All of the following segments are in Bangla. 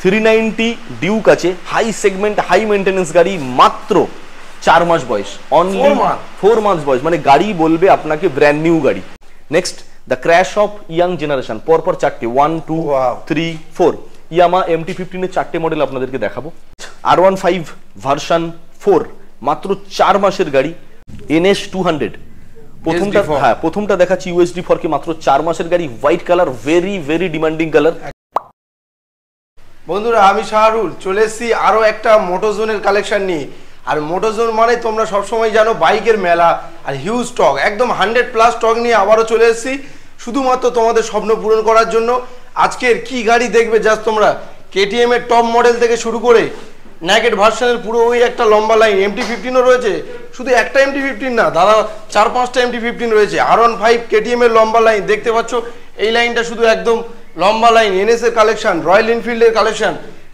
390 ডিউক আছে, হাই সেগমেন্ট হাই মেইনটেনেন্স গাড়ি, মাত্র 4 মাস বয়স, অনলি 4 মান্থস বয়স, মানে গাড়ি বলবে আপনাকে ব্র্যান্ড নিউ গাড়ি। Next the crash of young generation, পরপর 4টে 1 2 3 4 ইয়ামা MT-15 এর 4টে মডেল আপনাদেরকে দেখাবো। R15 ভার্সন 4, মাত্র 4 মাসের গাড়ি, NS 200। প্রথমটা দেখাচ্ছি USD 4 কে, মাত্র 4 মাসের গাড়ি, white colour, very very demanding colour. বন্ধুরা আমি শাহরুল চলে এসেছি আরো একটা মোটোজোনের কালেকশন নিয়ে। আর মোটোজোন মানে তোমরা সবসময় জানো বাইকের মেলা আর হিউজ স্টক, একদম 100+ স্টক নিয়ে আবারও চলে এসেছি শুধুমাত্র তোমাদের স্বপ্ন পূরণ করার জন্য। আজকের কি গাড়ি দেখবে জাস্ট তোমরা, KTM এর টপ মডেল থেকে শুরু করে নেকেড ভার্সনের পুরো ওই একটা লম্বা লাইন, MT-15ও রয়েছে, শুধু একটা MT-15 না দাদা, 4-5টা MT-15 রয়েছে। R15 KTM এর লম্বা লাইন দেখতে পাচ্ছ, এই লাইনটা শুধু একদম লম্বা লাইন। NS এর কালেকশন, রয়্যাল এনফিল্ডের কালেকশন,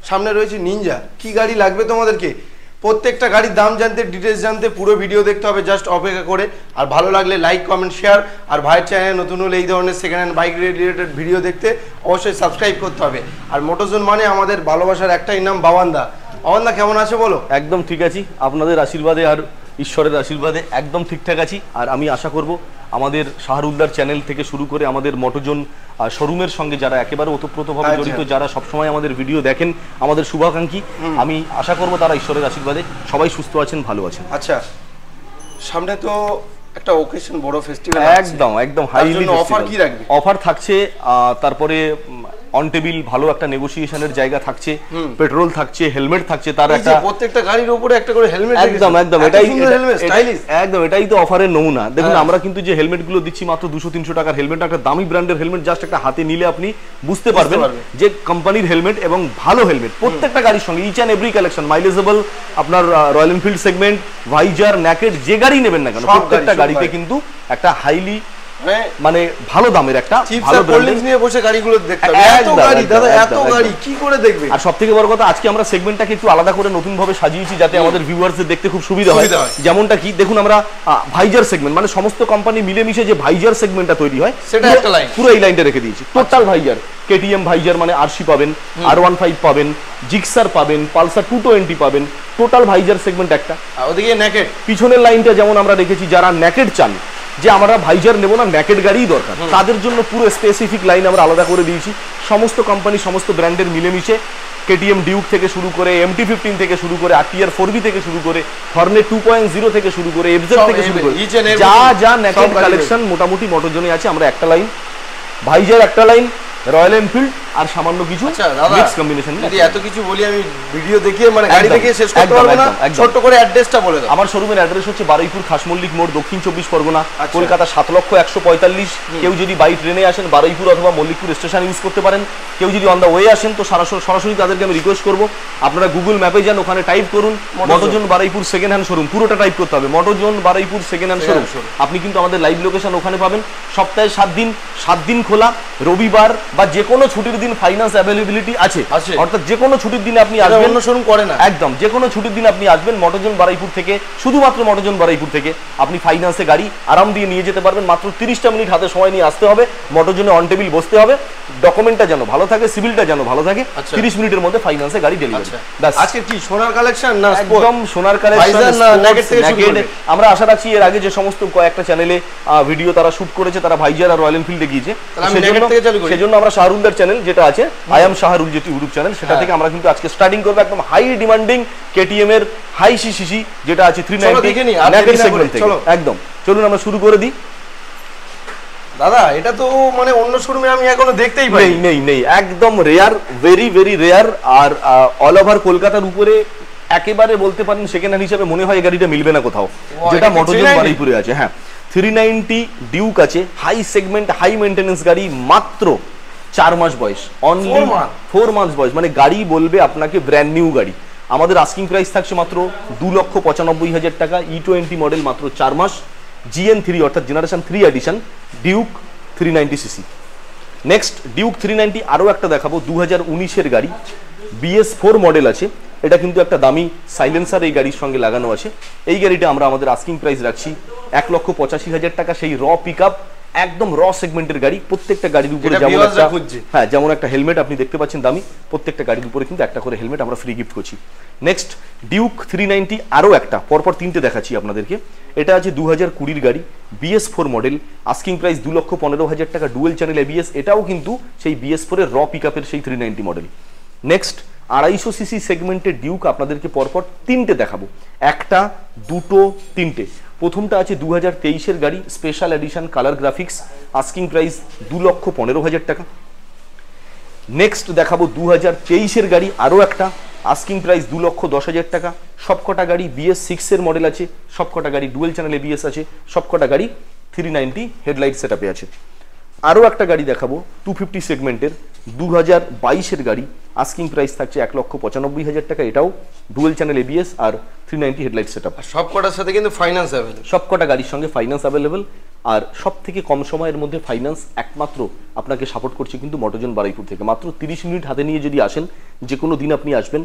সামনে রয়েছে নিনজা। কি গাড়ি লাগবে তোমাদেরকে, প্রত্যেকটা গাড়ির দাম জানতে, ডিটেলস জানতে পুরো ভিডিও দেখতে হবে জাস্ট অপেক্ষা করে। আর ভালো লাগলে লাইক কমেন্ট শেয়ার, আর ভাইয়ের চ্যানেলে নতুন হলে এই ধরনের second hand bike related video দেখতে অবশ্যই সাবস্ক্রাইব করতে হবে। আর মোটোজোন মানে আমাদের ভালোবাসার একটাই নাম, বাবান্দা। বাবান্দা কেমন আছে বলো? একদম ঠিক আছি, আপনাদের আশীর্বাদে আর ঈশ্বরের আশীর্বাদে একদম ঠিকঠাক আছি। আর আমি আশা করব আমাদের শাহরুলদার চ্যানেল থেকে শুরু করে আমাদের মোটোজোন শোরুমের সঙ্গে যারা একেবারে ওতপ্রোতভাবে জড়িত, যারা সবসময় আমাদের ভিডিও দেখেন, আমাদের শুভাকাঙ্ক্ষী, আমি আশা করব তারা ঈশ্বরের আশীর্বাদে সবাই সুস্থ আছেন, ভালো আছেন। আচ্ছা, সামনে তো একটা ওকেশন, বড় ফেস্টিভ্যাল, একদম একদম হাইলি অফার কি রাখবে? অফার থাকছে, তারপরে অন টেবিল ভালো একটা নেগোসিয়েশনের জায়গা থাকছে, পেট্রোল থাকছে, হেলমেট থাকছে, তার একটা প্রত্যেকটা গাড়ির উপরে একটা করে হেলমেট, একদম একদম একদম এটাই তো অফারের নমুনা। দেখুন আমরা কিন্তু যে হেলমেট গুলো দিচ্ছি মাত্র 200-300 টাকার হেলমেট, একটা দামি ব্র্যান্ডের হেলমেট, জাস্ট একটা হাতে নিলে আপনি বুঝতে পারবেন যে কোম্পানির হেলমেট এবং ভালো হেলমেট প্রত্যেকটা গাড়ির সঙ্গে, ইচ অ্যান্ড এভরি কালেকশন, মাইলেজেবল, আপনার royal Enfield segment, visor, naked, যে গাড়ি নেবেন না কেন প্রত্যেকটা গাড়িতে কিন্তু একটা হাইলি মানে ভালো দামের একটা ভালো ব্র্যান্ড নিয়ে বসে গাড়িগুলো দেখতে হবে। এত গাড়ি দাদা, এত গাড়ি কি করে দেখবে? আর সবথেকে বড় কথা, আজকে আমরা সেগমেন্টটাকে একটু আলাদা করে নতুন ভাবে সাজিয়েছি যাতে আমাদের ভিউয়ারদের দেখতে খুব সুবিধা হয়। যেমনটা কি দেখুন, আমরা ভাইজার সেগমেন্ট মানে সমস্ত কোম্পানি মিলেমিশে যে ভাইজার সেগমেন্টটা তৈরি হয় সেটা একটা লাইন, পুরো এই লাইনটা রেখে দিয়েছি। টোটাল ভাইজার, KTM ভাইজার মানে RC পাবেন, R15 পাবেন, জিক্সার পাবেন, পালসার 220 পাবেন, টোটাল ভাইজার সেগমেন্ট একটা। ওদিকে নেকেড পিছনের লাইনটা যেমন আমরা রেখেছি, যারা নেকেড চান যে আমরা ভাইজার নেব না, নেকেড গাড়িই দরকার, তাদের জন্য পুরো স্পেসিফিক লাইন আমরা আলাদা করে দিয়েছি। সমস্ত কোম্পানি সমস্ত ব্র্যান্ডের মিলেমিশে, KTM ডিউক থেকে শুরু করে, MT-15 থেকে শুরু করে, RTR 4B থেকে শুরু করে, হর্নেট 2.0 থেকে শুরু করে, FZ থেকে শুরু করে, যা যা নেকেড কালেকশন মোটামুটি মোটোজোনে আছে। আমরা একটা লাইন ভাইজার, একটা লাইন রয়্যাল এনফিল্ড, আর সামান্য কিছু মিক্স কম্বিনেশন। যদি এত কিছু বলি আমি ভিডিও দেখিয়ে মানে গাড়ি দেখে শেষ করতে পারবো না, ছোট করে অ্যাড্রেসটা বলে দাও। আমার শোরুমের অ্যাড্রেস হচ্ছে বারুইপুর খাসমল্লিক মোড়, দক্ষিণ 24 পরগনা, কলকাতা 7,145,000। কেউ যদি বাই ট্রেনে আসেন বারুইপুর অথবা মল্লিকপুর স্টেশন ইউজ করতে পারেন। কেউ যদি অন দ্য ওয়ে আসেন তো সরাসরি তাদেরকে আমি রিকোয়েস্ট করবো আপনারা গুগল ম্যাপে যান, ওখানে টাইপ করুন মোটোজোন বারুইপুর সেকেন্ড হ্যান্ড শোরুম, পুরোটা টাইপ করতে হবে মোটোজোন বারুইপুর সেকেন্ড হ্যান্ড শোরুম। আপনি কিন্তু আমাদের লাইভ লোকেশন ওখানে পাবেন। সপ্তাহে 7 দিন খোলা, রবিবার বা যে কোনো ছুটির দিন ফাইন্যান্স অ্যাভেলেবিলিটি আছে, অর্থাৎ যে কোনো ছুটির দিনে আপনি আসবেন, অন্য শোরুম করে না, একদম যে কোনো ছুটির দিনে আপনি আসবেন মোটোজোন বারুইপুর থেকে, শুধুমাত্র মোটোজোন বারুইপুর থেকে আপনি ফাইন্যান্সে গাড়ি আরাম দিয়ে নিয়ে যেতে পারবেন। মাত্র 30টা মিনিট হাতে সময় নিয়ে আসতে হবে, মোটোজোনে অন টেবিল বসতে হবে, ডকুমেন্টটা যেন ভালো থাকে, সিভিলটা যেন ভালো থাকে, 30 মিনিটের মধ্যে ফাইন্যান্সে গাড়ি ডেলিভারি। আজকে কি সোনার কালেকশন না একদম সোনার কালেকশন না নেকেড থেকে শুরু করে? আমরা আশা রাখছি এর আগে যে সমস্ত কয়েকটা চ্যানেলে ভিডিও তারা শুট করেছে, তারা ভাইজার আর রয়্যাল এনফিল্ড দেখিয়েছে, সেজন্য আমরা শাহরুলদার চ্যানেল যেটা আছে আই এম শাহরুল যেটি ইউটিউব চ্যানেল, সেটা থেকে আমরা কিন্তু আজকে স্টার্টিং করব একদম হাই ডিমান্ডিং KTM এর হাই সিসি যেটা আছে 390 নেকেড সেগমেন্ট থেকে। একদম চলুন আমরা শুরু করে দিই। দাদা এটা তো মানে অন্য শোরুমে আমি এখনো দেখতেই পাই নেই, একদম রেয়ার, ভেরি ভেরি রেয়ার। আর অল ওভার কলকাতার উপরে একেবারে বলতে পারেন সেকেন্ড হ্যান্ড হিসেবে মনে হয় এই গাড়িটা মিলবে না কোথাও, যেটা মোটোজোন বারুইপুরে আছে। হ্যাঁ, 390 ডিউক আছে, হাই সেগমেন্ট হাই মেইনটেনেন্স গাড়ি, মাত্র 4 মাস বয়স, অনলি 4 মান্থস বয়স, মানে গাড়ি বলবে আপনাকে ব্র্যান্ড নিউ গাড়ি। আমাদের আস্কিং প্রাইস থাকছে মাত্র 2,95,000 টাকা। E20 মডেল, মাত্র 4 মাস, GN3 অর্থাৎ generation 3 edition Duke 390cc। Next Duke 390 আরও একটা দেখাবো, 2019-এর গাড়ি, BS4 মডেল আছে। এটা কিন্তু একটা দামি সাইলেন্সার এই গাড়ির সঙ্গে লাগানো আছে। এই গাড়িটা আমরা আমাদের আস্কিং প্রাইস রাখছি 1,85,000 টাকা। সেই র পিক আপ একদম র সেগমেন্টের গাড়ি, প্রত্যেকটা গাড়ির উপরে যেমন একটা হ্যাঁ যেমন একটা হেলমেট আপনি দেখতে পাচ্ছেন দামি, প্রত্যেকটা গাড়ির উপরে কিন্তু একটা করে হেলমেট আমরা ফ্রি গিফট করছি। নেক্সট ডিউক 390 আরও একটা, পরপর তিনটে দেখাচ্ছি আপনাদেরকে। এটা আছে 2020 গাড়ি, BS4 মডেল, আস্কিং প্রাইস 2,15,000 টাকা, ডুয়েল চ্যানেল ABS, এটাও কিন্তু সেই BS4 এর র পিকআপের সেই 390 মডেল। নেক্সট 250 সিসি সেগমেন্টের ডিউক আপনাদেরকে পরপর তিনটে দেখাবো, একটা দুটো তিনটে। প্রথমটা আছে 2023-এর গাড়ি, special edition colour graphics, asking price 2,15,000 টাকা। নেক্সট দেখাবো 2023-এর গাড়ি আরও একটা, আস্কিং প্রাইস 2,10,000 টাকা। সবকটা গাড়ি BS6 এর মডেল আছে, সবকটা গাড়ি ডুয়েল চ্যানেল ABS আছে, সবকটা গাড়ি 390 হেডলাইট সেটআপে আছে। আরও একটা গাড়ি দেখাবো 250 সেগমেন্টের 2022-এর গাড়ি, আস্কিং প্রাইস থাকছে 1,95,000 টাকা, এটাও ডুয়েল চ্যানেল ABS আর 390 হেডলাইট সেটআপ। সবকটার সাথে কিন্তু ফাইন্যান্স অ্যাভেলেবল, সবকটা গাড়ির সঙ্গে ফাইন্যান্স অ্যাভেলেবল। আর সব থেকে কম সময়ের মধ্যে ফাইন্যান্স একমাত্র আপনাকে সাপোর্ট করছে কিন্তু মটোজন বারুইপুর থেকে। মাত্র 30 মিনিট হাতে নিয়ে যদি আসেন, যে কোনো দিন আপনি আসবেন,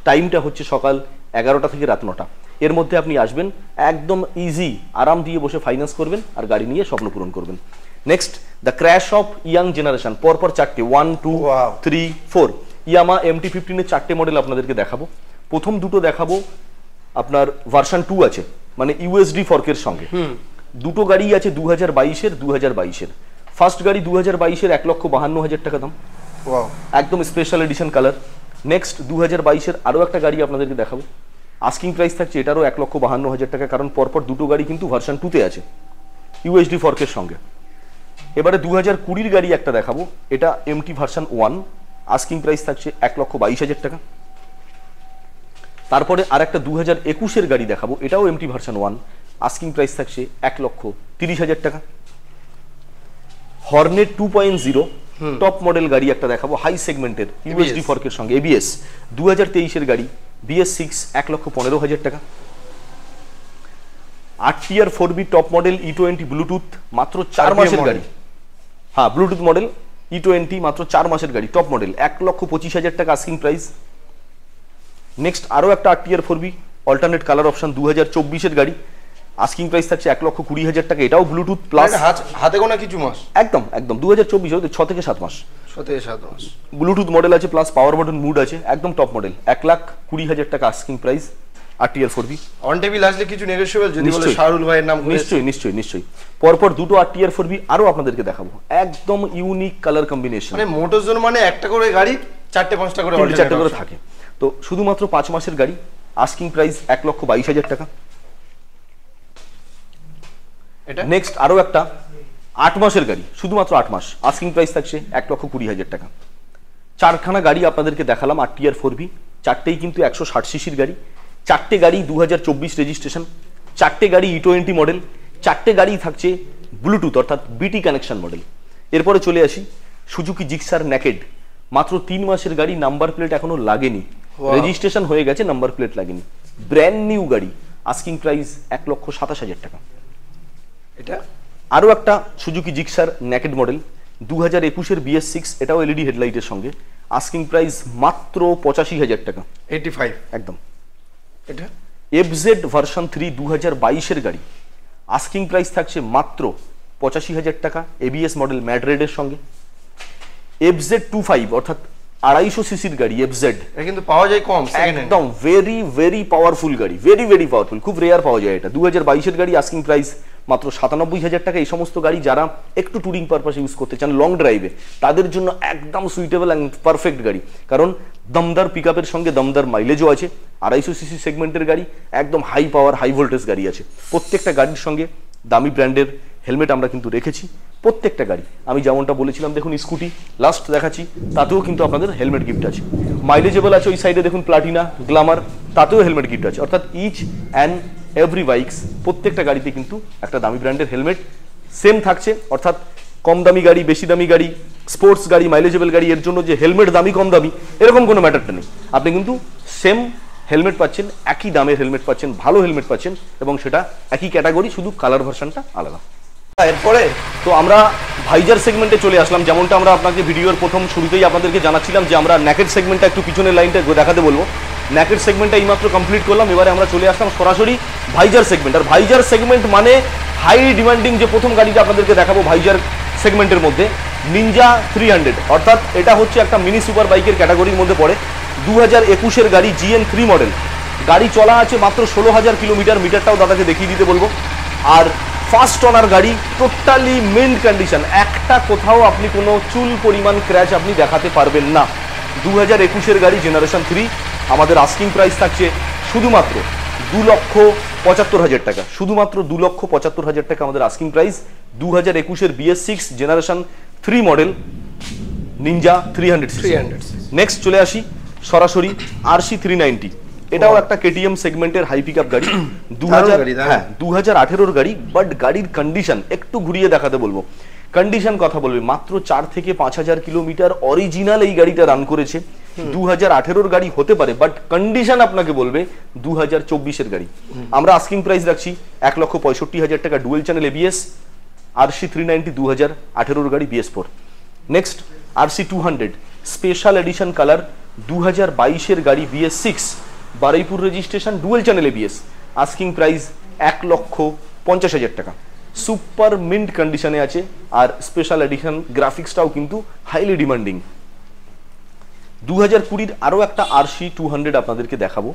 টাইমটা হচ্ছে সকাল 11টা থেকে রাত 9টা, এর মধ্যে আপনি আসবেন, একদম ইজি আরাম দিয়ে বসে ফাইন্যান্স করবেন আর গাড়ি নিয়ে স্বপ্ন পূরণ করবেন। Next the crash of young generation, পরপর চারটে 1 2 3 4 ইয়ামা MT-15 এর চারটে মডেল আপনাদেরকে দেখাবো। প্রথম দুটো দেখাবো আপনার ভার্সন 2 আছে, মানে USD ফর্কের সঙ্গে। দুটো গাড়ি আছে 2022-এর। ফার্স্ট গাড়ি 2022-এর 1,52,000 টাকা দাম, একদম স্পেশাল এডিশন কালার। নেক্সট 2022-এর আরও একটা গাড়ি আপনাদেরকে দেখাবো, আস্কিং প্রাইস থাকছে এটারও 1,52,000 টাকা, কারণ পরপর দুটো গাড়ি কিন্তু ভার্সন 2-তে আছে USD ফর্কের সঙ্গে। এবারে 2020-এর গাড়ি একটা দেখাবো, এটা MT ভার্সন 1, আস্কিং প্রাইস থাকছে 1,22,000 টাকা। তারপরে আর একটা 2021-এর গাড়ি দেখাবো, এটাও MT ভার্সন 1, আস্কিং প্রাইস থাকছে 1,30,000 টাকা। হর্নেট 2.0 টপ মডেল গাড়ি একটা দেখাবো, হাই সেগমেন্টের USD ফর্কের সঙ্গে ABS, 2023-এর গাড়ি, BS6, 1,15,000 টাকা। 8 4B top model E20 Bluetooth, মাত্র 4 মাসের গাড়ি, হ্যাঁ ব্লুটুথ মডেল E20 মাত্র 4 মাসের গাড়ি, টপ মডেল, 1,25,000 টাকা আস্কিং প্রাইস। নেক্সট আরও একটা 8 4B অল্টারনেট কালার অপশন 2024-এর গাড়ি, আস্কিং প্রাইস থাকছে 1,20,000 টাকা, এটাও ব্লুটুথ প্লাস হাতে গোনা কিছু মাস, একদম 2024 6 থেকে 7 মাস, ব্লুটুথ মডেল আছে প্লাস পাওয়ার বাটন মুড আছে, একদম টপ মডেল, 1,20,000 টাকা asking price. 8 4B on table আসলে কিছু নেগোশিয়েবল যদি বলে শাহরুল ভাইয়ের নাম, নিশ্চয়ই। পরপর দুটো 8 4B আরও আপনাদেরকে দেখাবো, একদম ইউনিক কালার কম্বিনেশন, মানে মোটরজন মানে একটা করে গাড়ি 4-5টা করে থাকে। তো শুধুমাত্র 5 মাসের গাড়ি, আস্কিং প্রাইস 1,22,000 টাকা। নেক্সট আরও একটা 8 মাসের গাড়ি, শুধুমাত্র 8 মাস, আস্কিং প্রাইস থাকছে 1,20,000 টাকা। চারখানা গাড়ি আপনাদেরকে দেখালাম 8 4B, চারটেই কিন্তু 160 সিসির গাড়ি, চারটে গাড়ি 2024 রেজিস্ট্রেশন, চারটে গাড়ি E20 মডেল, চারটে গাড়ি থাকছে ব্লুটুথ অর্থাৎ BT কানেকশন মডেল। এরপরে চলে আসি সুজুকি জিক্সার নেকেড, মাত্র 3 মাসের গাড়ি, নাম্বার প্লেট এখনো লাগেনি, রেজিস্ট্রেশন হয়ে গেছে, নাম্বার প্লেট লাগেনি, ব্র্যান্ড নিউ গাড়ি, আস্কিং প্রাইস 1,27,000 টাকা। এটা আরও একটা সুজুকি জিক্সার নেকেড মডেল 2021-এর BS6, এটাও LED হেডলাইটের সঙ্গে, আস্কিং প্রাইস মাত্র 85,000 টাকা, 85 একদম। এটা FZ ভার্সন 3 2022-এর গাড়ি, আস্কিং প্রাইস থাকছে মাত্র 85,000 টাকা, ABS মডেল ম্যাট রেডের সঙ্গে। FZ25 অর্থাৎ 250 সিসির গাড়ি, FZ এটা কিন্তু পাওয়া যায় কম, একদম ভেরি পাওয়ারফুল গাড়ি, ভেরি পাওয়ারফুল, খুব রেয়ার পাওয়া যায় এটা। 2022-এর গাড়ি, আস্কিং প্রাইস মাত্র 97,000 টাকা। এই সমস্ত গাড়ি যারা একটু ট্যুরিং পারপাস ইউজ করতে চান, লং ড্রাইভে, তাদের জন্য একদম সুইটেবল অ্যান্ড পারফেক্ট গাড়ি, কারণ দমদার পিকআপের সঙ্গে দমদার মাইলেজও আছে। 250 সিসি সেগমেন্টের গাড়ি, একদম হাই পাওয়ার হাই ভোল্টেজ গাড়ি আছে। প্রত্যেকটা গাড়ির সঙ্গে দামি ব্র্যান্ডের হেলমেট আমরা কিন্তু রেখেছি, প্রত্যেকটা গাড়ি। আমি যেমনটা বলেছিলাম, দেখুন স্কুটি লাস্ট দেখাচ্ছি, তাতেও কিন্তু আপনাদের হেলমেট গিফট আছে। মাইলেজেবল আছে, ওই সাইডে দেখুন প্লাটিনা, গ্ল্যামার, তাতেও হেলমেট গিফট আছে। অর্থাৎ ইচ অ্যান্ড এভরি বাইকস, প্রত্যেকটা গাড়িতে কিন্তু একটা দামি ব্র্যান্ডের হেলমেট সেম থাকছে। অর্থাৎ কম দামি গাড়ি, বেশি দামি গাড়ি, স্পোর্টস গাড়ি, মাইলেজেবল গাড়ি, এর জন্য যে হেলমেট দামি কম দামি এরকম কোনো ম্যাটারটা নেই। আপনি কিন্তু সেম হেলমেট পাচ্ছেন, একই দামের হেলমেট পাচ্ছেন, ভালো হেলমেট পাচ্ছেন, এবং সেটা একই ক্যাটাগরি, শুধু কালার ভার্সনটা আলাদা। এরপরে তো আমরা ভাইজার সেগমেন্টে চলে আসলাম। যেমনটা আমরা আপনাকে ভিডিওর প্রথম শুরুতেই আপনাদেরকে জানাচ্ছিলাম যে আমরা নেকেড সেগমেন্টটা একটু পিছনের লাইনটা দেখাতে বলবো। নেকেড সেগমেন্টটা এইমাত্র কমপ্লিট করলাম, এবারে আমরা চলে আসলাম সরাসরি ভাইজার সেগমেন্ট। আর ভাইজার সেগমেন্ট মানে হাই ডিমান্ডিং যে প্রথম গাড়িটা আপনাদেরকে দেখাবো ভাইজার সেগমেন্টের মধ্যে, নিনজা 300, অর্থাৎ এটা হচ্ছে একটা মিনি সুপার বাইকের ক্যাটাগরির মধ্যে পড়ে। 2021-এর গাড়ি, GN3 মডেল। গাড়ি চলা আছে মাত্র 16,000 কিলোমিটার, মিটারটাও দাদাকে দেখিয়ে দিতে বলবো। আর ফার্স্ট ওনার গাড়ি, টোটালি মিন্ট কন্ডিশন, একটা কোথাও আপনি কোনো চুল পরিমাণ ক্র্যাশ আপনি দেখাতে পারবেন না। 2021-এর গাড়ি, জেনারেশন 3। আমাদের আস্কিং প্রাইস থাকছে শুধুমাত্র 2,75,000 টাকা, শুধুমাত্র 2,75,000 টাকা আমাদের আস্কিং প্রাইস। 2021-এর BS6 generation 3 model Ninja 300। Next চলে আসি সরাসরি RC 390। এটাও একটা KTM সেগমেন্টের হাই পিকআপ গাড়ি, 2018-এর গাড়ি, বাট গাড়ির কন্ডিশন একটু ঘুরিয়ে দেখাতে বলবো। কন্ডিশন কথা বলবে, মাত্র 4 থেকে 5,000 কিলোমিটার অরিজিনাল এই গাড়িটা রান করেছে। 2018-এর গাড়ি হতে পারে, বাট কন্ডিশন আপনাকে বলবে 2024-এর গাড়ি। আমরা আস্কিং প্রাইস রাখছি 1,65,000 টাকা, ডুয়েল চ্যানেল ABS। RC 390 2018-এর গাড়ি, BS4। Next RC 200 special edition colour, 2022-এর গাড়ি, BS6, Baruipur registration, dual channel ABS। Asking price 1,50,000 টাকা। সুপার মিন্ট কন্ডিশনে আছে, আর স্পেশাল এডিশন গ্রাফিক্সটাও কিন্তু হাইলি ডিমান্ডিং। 2020-র আরো একটা RC 200 আপনাদেরকে দেখাবো,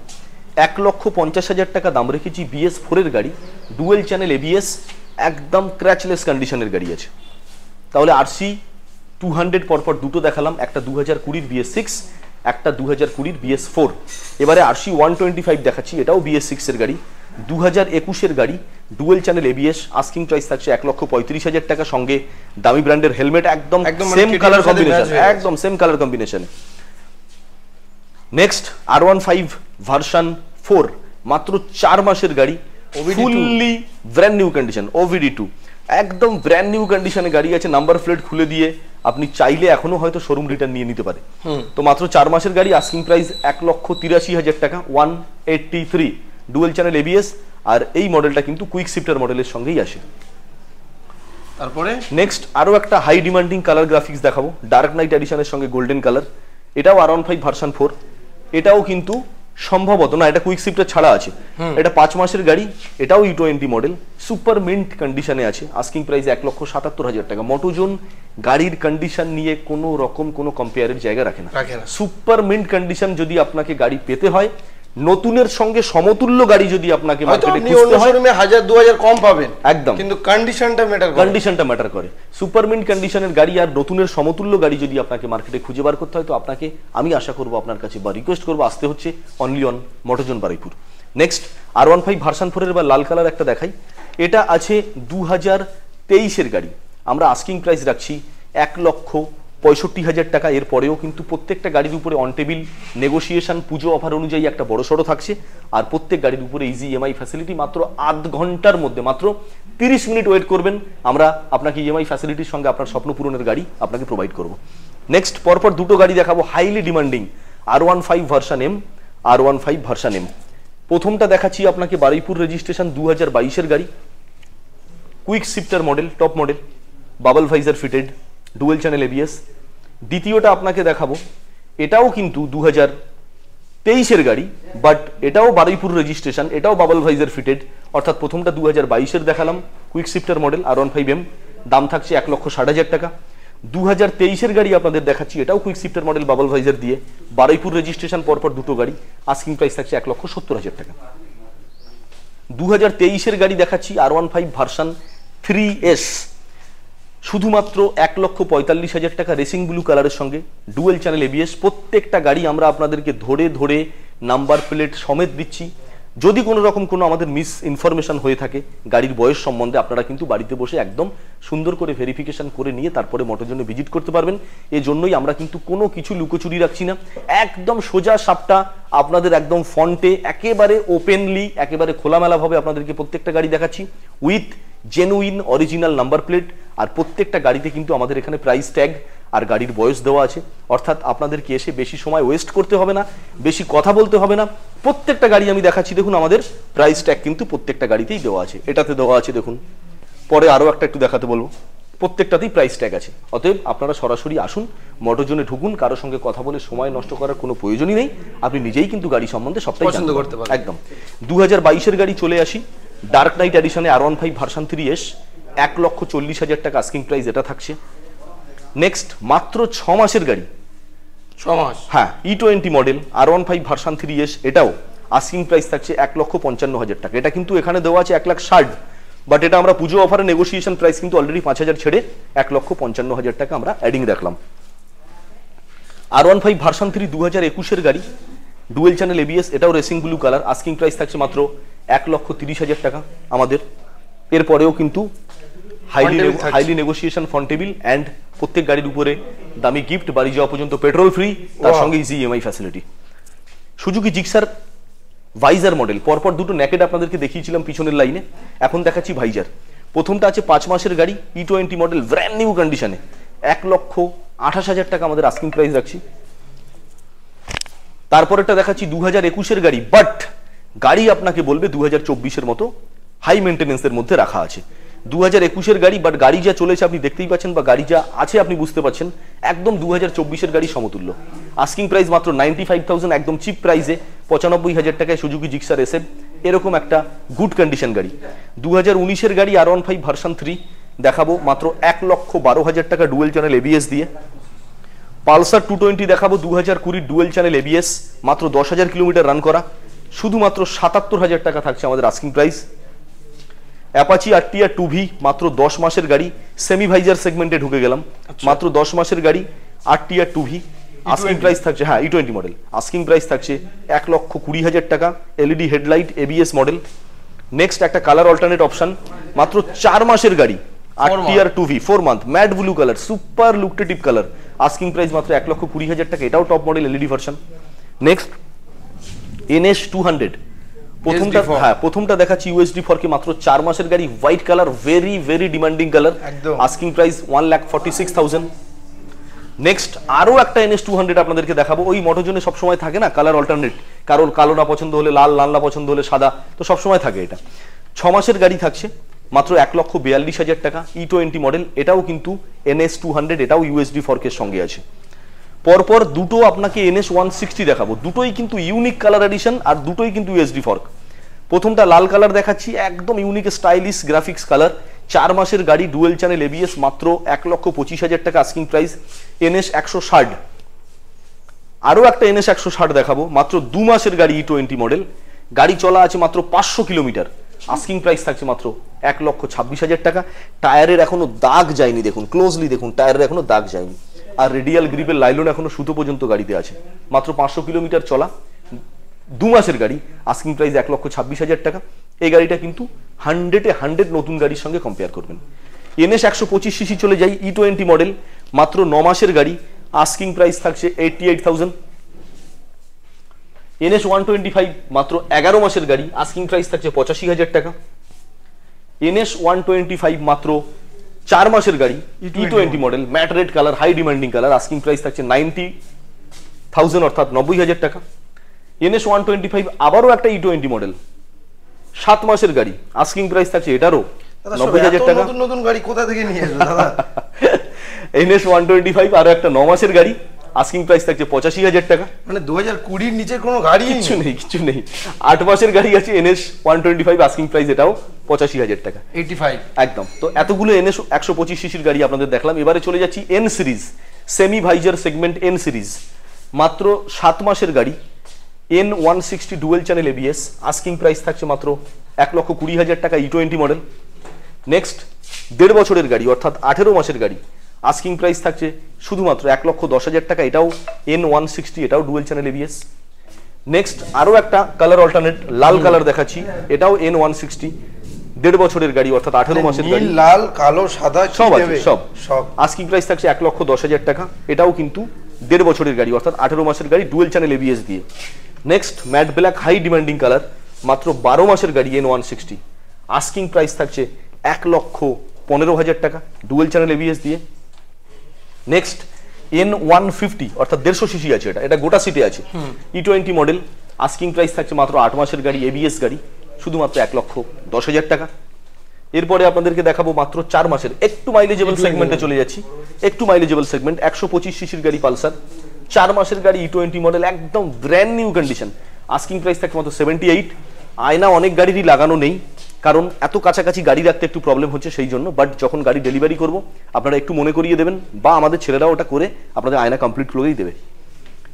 1,50,000 টাকা দাম রেখেছি। BS4-এর গাড়ি, ডুয়েল চ্যানেল ABS, একদম ক্র্যাচলেস কন্ডিশনের গাড়ি আছে। তাহলে RC 200 পরপর দুটো দেখালাম, একটা 2020-র BS6, একটা 2020-র BS4। এবারে RC 125 দেখাচ্ছি, এটাও BS6-এর গাড়ি, 2021-এর গাড়ি, dual channel ABS। Asking price থাকছে 1,35,000 টাকা, সঙ্গে দামি ব্র্যান্ডের হেলমেট, একদম সেম কালার কম্বিনেশন, একদম same colour combination. Next R15 version 4, মাত্র 4 মাসের গাড়ি, fully brand new condition, OBD2, একদম ব্র্যান্ড নিউ কন্ডিশনে গাড়ি আছে। নাম্বার প্লেট খুলে দিয়ে আপনি চাইলে এখনো হয়তো শোরুম রিটার্ন নিয়ে নিতে পারে। তো মাত্র 4 মাসের গাড়ি, আস্কিং প্রাইস 1,83,000 টাকা, 183, ডুয়েল চ্যানেল ABS। আর এই মডেলটা কিন্তু কুইক শিফটার মডেলের সঙ্গেই আসে। তারপরে নেক্সট আরো একটা হাই ডিমান্ডিং কালার গ্রাফিক্স দেখাবো, ডার্ক নাইট এডিশনের সঙ্গে গোল্ডেন কালার। এটাও R15 ভার্সন 4। এটাও কিন্তু সম্ভবত না, এটা কুইক শিফটার ছাড়া আছে। এটা 5 মাসের গাড়ি, এটাও E20 মডেল, সুপার মিন্ট কন্ডিশনে আছে। আস্কিং প্রাইস 1,77,000 টাকা। মোটোজোন গাড়ির কন্ডিশন নিয়ে কোনো রকম কোনো কম্পেয়ারের জায়গা রাখে না। সুপার মিন্ট কন্ডিশন যদি আপনাকে গাড়ি পেতে হয়, নতুনের সঙ্গে সমতুল্য গাড়ি যদি আপনাকে মার্কেটে খুঁজতে হয়, 1000-2000 কম পাবেন একদম, কিন্তু কন্ডিশনটা ম্যাটার করে। সুপার মিন্ট কন্ডিশনের গাড়ি আর নতুনের সমতুল্য গাড়ি যদি আপনাকে মার্কেটে খুঁজে বার করতে হয়, তো আপনাকে আমি আশা করব আপনার কাছে বা রিকোয়েস্ট করব আসতে হচ্ছে only on Motozone Baruipur. Next R15 version 4-এর বা লাল কালার একটা দেখাই, এটা আছে 2023-এর গাড়ি। আমরা আস্কিং প্রাইস রাখছি 1,65,000 টাকা। এরপরেও কিন্তু প্রত্যেকটা গাড়ির উপরে on table negotiation, Puja offer অনুযায়ী একটা বড় সড়ো থাকছে। আর প্রত্যেক গাড়ির উপরে ইজি EMI ফ্যাসিলিটি, মাত্র আধ ঘন্টার মধ্যে, মাত্র 30 মিনিট ওয়েট করবেন, আমরা আপনাকে EMI ফ্যাসিলিটির সঙ্গে আপনার স্বপ্ন পূরণের গাড়ি আপনাকে প্রোভাইড করব। নেক্সট পরপর দুটো গাড়ি দেখাবো highly demanding, R15 version M, R15 version M। প্রথমটা দেখাচ্ছি আপনাকে বারুইপুর রেজিস্ট্রেশন, 2022-এর গাড়ি, quick shifter model, top model, bubble visor fitted, dual channel ABS। দ্বিতীয়টা আপনাকে দেখাবো, এটাও কিন্তু 2023-এর গাড়ি, বাট এটাও বারুইপুর রেজিস্ট্রেশন, এটাও বাবল ভাইজার ফিটেড। অর্থাৎ প্রথমটা 2022-এর দেখালাম, কুইক শিফটার মডেল R15M, দাম থাকছে 1,60,000 টাকা। 2023-এর গাড়ি আপনাদের দেখাচ্ছি, এটাও quick shifter model, bubble visor দিয়ে, বারুইপুর রেজিস্ট্রেশন, পরপর দুটো গাড়ি, আস্কিং প্রাইস থাকছে 1,70,000 টাকা। 2023-এর গাড়ি দেখাচ্ছি R15 ভার্সন 3S, শুধুমাত্র 1,45,000 টাকা, রেসিং ব্লু কালারের সঙ্গে, ডুয়েল চ্যানেল ABS। প্রত্যেকটা গাড়ি আমরা আপনাদেরকে ধরে ধরে নাম্বার প্লেট সমেত দিচ্ছি। যদি কোনো রকম কোনো আমাদের মিস ইনফরমেশন হয়ে থাকে গাড়ির বয়স সম্বন্ধে, আপনারা কিন্তু বাড়িতে বসে একদম সুন্দর করে ভেরিফিকেশন করে নিয়ে তারপরে মোটোজোনে ভিজিট করতে পারবেন। এজন্যই আমরা কিন্তু কোনো কিছু লুকোচুরি রাখছি না, একদম সোজা সাপটা আপনাদের একদম ফন্টে একেবারে ওপেনলি, একেবারে খোলামেলাভাবে আপনাদেরকে প্রত্যেকটা গাড়ি দেখাচ্ছি with genuine original number plate. আর প্রত্যেকটা গাড়িতে কিন্তু আমাদের এখানে প্রাইস ট্যাগ আর গাড়ির বয়স দেওয়া আছে, অর্থাৎ আপনাদেরকে এসে বেশি সময় ওয়েস্ট করতে হবে না, বেশি কথা বলতে হবে না। প্রত্যেকটা গাড়ি আমি দেখাচ্ছি, দেখুন আমাদের প্রাইস ট্যাগ কিন্তু প্রত্যেকটা গাড়িতেই দেওয়া আছে, এটাতে দেওয়া আছে দেখুন, পরে আরও একটা একটু দেখাতে বলবো, প্রত্যেকটাতেই প্রাইস ট্যাগ আছে। অতএব আপনারা সরাসরি আসুন, মোটোজোনে ঢুকুন, কারোর সঙ্গে কথা বলে সময় নষ্ট করার কোনো প্রয়োজনই নেই, আপনি নিজেই কিন্তু গাড়ি সম্বন্ধে সবটাই পছন্দ করতে পারেন। একদম 2022-এর গাড়ি চলে আসি, dark night এডিশনে R15 version 3S 1,40,000 টাকা আস্কিং প্রাইস, এটা থাকছে। নেক্সট মাত্র 6 মাসের গাড়ি, 6 মাস, হ্যাঁ, E20 model R15 version 3S, এটাও আস্কিং প্রাইস থাকছে 1,55,000 টাকা। এটা কিন্তু এখানে দেওয়া আছে 1,60,000, বাট এটা আমরা পুজো অফারে নেগোসিয়েশন প্রাইস কিন্তু অলরেডি 5,000 ছেড়ে 1,55,000 টাকা আমরা অ্যাডিং রাখলাম। R15 ভার্সন 3 2021 গাড়ি, ডুয়েল চ্যানেল ABS, এটাও racing blue colour, asking price থাকছে মাত্র 1,30,000 টাকা আমাদের। এরপরেও কিন্তু highly negotiation front table and প্রত্যেক গাড়ির উপরে দামি গিফট, বাড়ি যাওয়া পর্যন্ত পেট্রোল ফ্রি, তার সঙ্গে easy EMI facility. Suzuki Gixxer visor model, পরপর দুটো নেকেড আপনাদেরকে দেখিয়েছিলাম পিছনের লাইনে, এখন দেখাচ্ছি ভাইজার। প্রথমটা আছে 5 মাসের গাড়ি, E20 মডেল, ব্র্যান্ড নিউ কন্ডিশনে, 1,28,000 টাকা আমাদের আস্কিং প্রাইস রাখছি। তারপরেরটা দেখাচ্ছি 2021 গাড়ি, বাট গাড়ি আপনাকে বলবে 2024 মতো হাই মেইনটেনেন্সের মধ্যে রাখা আছে। 2021 গাড়ি, বাট গাড়ি যা চলেছে আপনি দেখতেই পাচ্ছেন, বা গাড়ি যা আছে আপনি বুঝতে পাচ্ছেন, একদম 2024 গাড়ি সমতুল্য। আস্কিং প্রাইস মাত্র 95,000, একদম চিপ প্রাইসে 95,000 টাকায় সুজুকি জিক্সার SF, এরকম একটা গুড কন্ডিশন গাড়ি। 2019 গাড়ি R15 ভার্সন 3 দেখাবো মাত্র 1,12,000 টাকা ডুয়েল চ্যানেল ABS দিয়ে। পালসার 220 দেখাবো 2020 ডুয়েল চ্যানেল ABS, মাত্র 10,000 কিলোমিটার রান করা, শুধুমাত্র 77,000 টাকা থাকছে আমাদের asking price. Apache RTR 2V, মাত্র 10 মাসের গাড়ি, সেমি ভাইজার সেগমেন্টে ঢুকে গেলাম, মাত্র 10 মাসের গাড়ি RTR 2V, আস্কিং প্রাইস থাকছে, হ্যাঁ E20 মডেল, আস্কিং প্রাইস থাকছে 1,20,000 টাকা, LED headlight ABS model. Next একটা কালার অল্টারনেট অপশন, মাত্র 4 মাসের গাড়ি RTR 2V 4 month, matte blue colour, super lucrative colour, asking price মাত্র 1,20,000 টাকা, এটাও top model LED version. Next NS 200, প্রথমটা দেখাচ্ছি USD4 কে, মাত্র 4 মাসের গাড়ি, white colour, very very demanding colour, asking price 1,46,000। Next আরো একটা NS 200 আপনাদেরকে দেখাবো, ওই মোটোজনে সব সময় থাকে না কালার অল্টারনেট, কারোর কালো না পছন্দ হলে লাল, লাল না পছন্দ হলে সাদা, তো সব সময় থাকে এটা। 6 মাসের গাড়ি থাকছে মাত্র 1,42,000 টাকা, E20 মডেল, এটাও কিন্তু NS 200, এটাও USD4 কে সঙ্গে আছে। পরপর দুটো আপনাকে NS 160 দেখাবো, দুটোই কিন্তু ইউনিক কালার এডিশন, আর দুটোই কিন্তু USD4। প্রথমটা লাল কালার দেখাচ্ছি, একদম ইউনিক স্টাইলিশ গ্রাফিক্স কালার, 4 মাসের গাড়ি, ডুয়েল চ্যানেল ABS, মাত্র 1,25,000 টাকা আস্কিং প্রাইস, NS 160। আরো একটা NS 160 দেখাবো, মাত্র 2 মাসের গাড়ি, E20 মডেল, গাড়ি চলা আছে মাত্র 500 কিলোমিটার, আস্কিং প্রাইস থাকছে মাত্র 1,26,000 টাকা। টায়ারের এখনো দাগ যায়নি, দেখুন ক্লোজলি দেখুন, টায়ারের এখনো দাগ যায়নি, আর রেডিয়াল গ্রিপের লাইলন এখনো সুতো পর্যন্ত গাড়িতে আছে, মাত্র 500 কিলোমিটার চলা, 2 মাসের গাড়ি, আস্কিং প্রাইস 1,26,000 টাকা। এই গাড়িটা কিন্তু 100 নতুন গাড়ির সঙ্গে কম্পেয়ার করবেন। NS 125cc চলে যাই, E20 মডেল, মাত্র 9 মাসের গাড়ি, আস্কিং প্রাইস থাকছে 88,000। NS 125 মাত্র 11 মাসের গাড়ি, আস্কিং প্রাইস থাকছে 85,000 টাকা। NS 125 মাত্র 4 মাসের গাড়ি, E20 model, matte red colour, high demanding colour, asking price থাকছে 90,000 অর্থাৎ 90,000 টাকা। NS 125 আবারও একটা E20 মডেল, 7 মাসের গাড়ি, আস্কিং প্রাইস থাকছে এটারও 90,000 টাকা। নতুন গাড়ি কোথা থেকে নিয়ে এসেছো দাদা? NS 125 আরো একটা 9 মাসের গাড়ি, আস্কিং প্রাইস থাকছে 85,000 টাকা। মানে 2020 এর নিচে কোনো গাড়ি কিছু নেই। 8 মাসের গাড়ি আছে NS 125, আস্কিং প্রাইস এটাও 85,000 টাকা, 85 একদম। তো এতগুলো NS 125 সিসির গাড়ি আপনাদের দেখলাম। এবারে চলে যাচ্ছি N series, semi visor segment N series, মাত্র 7 মাসের গাড়ি, N 160 dual channel ABS, asking price থাকছে মাত্র 1,20,000 টাকা, E20 মডেল। নেক্সট 1.5 বছরের গাড়ি অর্থাৎ 18 মাসের গাড়ি, আস্কিং প্রাইস থাকছে শুধুমাত্র 1,10,000 টাকা, এটাও N 160, এটাও ডুয়েল চ্যানেল ABS। নেক্সট আরো একটা কালার অল্টারনেট, লাল কালার দেখাচ্ছি, এটাও N 160, 1.5 বছরের গাড়ি অর্থাৎ 18 মাসের গাড়ি, লাল কালো সাদা সব আছে, সব। আস্কিং প্রাইস থাকছে 1,10,000 টাকা, এটাও কিন্তু 1.5 বছরের গাড়ি অর্থাৎ 18 মাসের গাড়ি, ডুয়েল চ্যানেল ABS দিয়ে। Next matte black high demanding colour, মাত্র 12 মাসের গাড়ি, N 160, আস্কিং প্রাইস থাকছে 1,15,000 টাকা, ডুয়েল চ্যানেল ABS দিয়ে। নেক্সট N 150 অর্থাৎ 150 সিসি আছে, এটা গোটা সিটে আছে, E20 মডেল, আস্কিং প্রাইস থাকছে মাত্র 8 মাসের গাড়ি, ABS গাড়ি, শুধুমাত্র 1,10,000 টাকা। এরপরে আপনাদেরকে দেখাবো মাত্র 4 মাসের, একটু মাইলেজেবল সেগমেন্টে চলে যাচ্ছি, একটু মাইলেজেবল সেগমেন্ট, 125 সিসির গাড়ি পালসার, 4 মাসের গাড়ি, E20 মডেল, একদম brand new condition, asking price থাকছে মাত্র 78। আয়না অনেক গাড়িরই লাগানো নেই, কারণ এত কাছাকাছি গাড়ি রাখতে একটু প্রবলেম হচ্ছে সেই জন্য, বাট যখন গাড়ি ডেলিভারি করব আপনারা একটু মনে করিয়ে দেবেন, বা আমাদের ছেলেরাও ওটা করে আপনাদের আয়না কমপ্লিট করেই দেবে।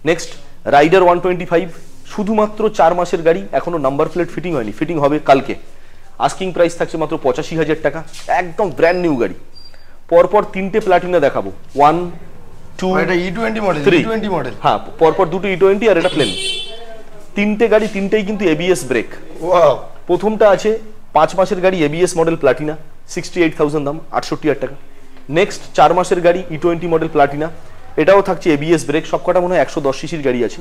নেক্সট রাইডার 125, শুধুমাত্র 4 মাসের গাড়ি, এখনো নাম্বার প্লেট ফিটিং হয়নি, ফিটিং হবে কালকে। আস্কিং প্রাইস থাকছে মাত্র 85,000 টাকা, একদম ব্র্যান্ড নিউ গাড়ি। পরপর 3টে প্লাটিনা দেখাবো, 1 2 এটা E20 মডেল, E20 মডেল, হ্যাঁ পরপর দুটো E20 আর এটা প্লেন। 3টে গাড়ি, 3টেই কিন্তু এবিএস ব্রেক। ওয়াও। প্রথমটা আছে 5 মাসের গাড়ি এবিএস মডেল প্লাটিনা, 68,000 দাম, 68,000 টাকা। নেক্সট 4 মাসের গাড়ি E20 মডেল প্লাটিনা, এটাও থাকছে এবিএস ব্রেক, সবকটা মনে হয় 110 সিসির গাড়ি আছে।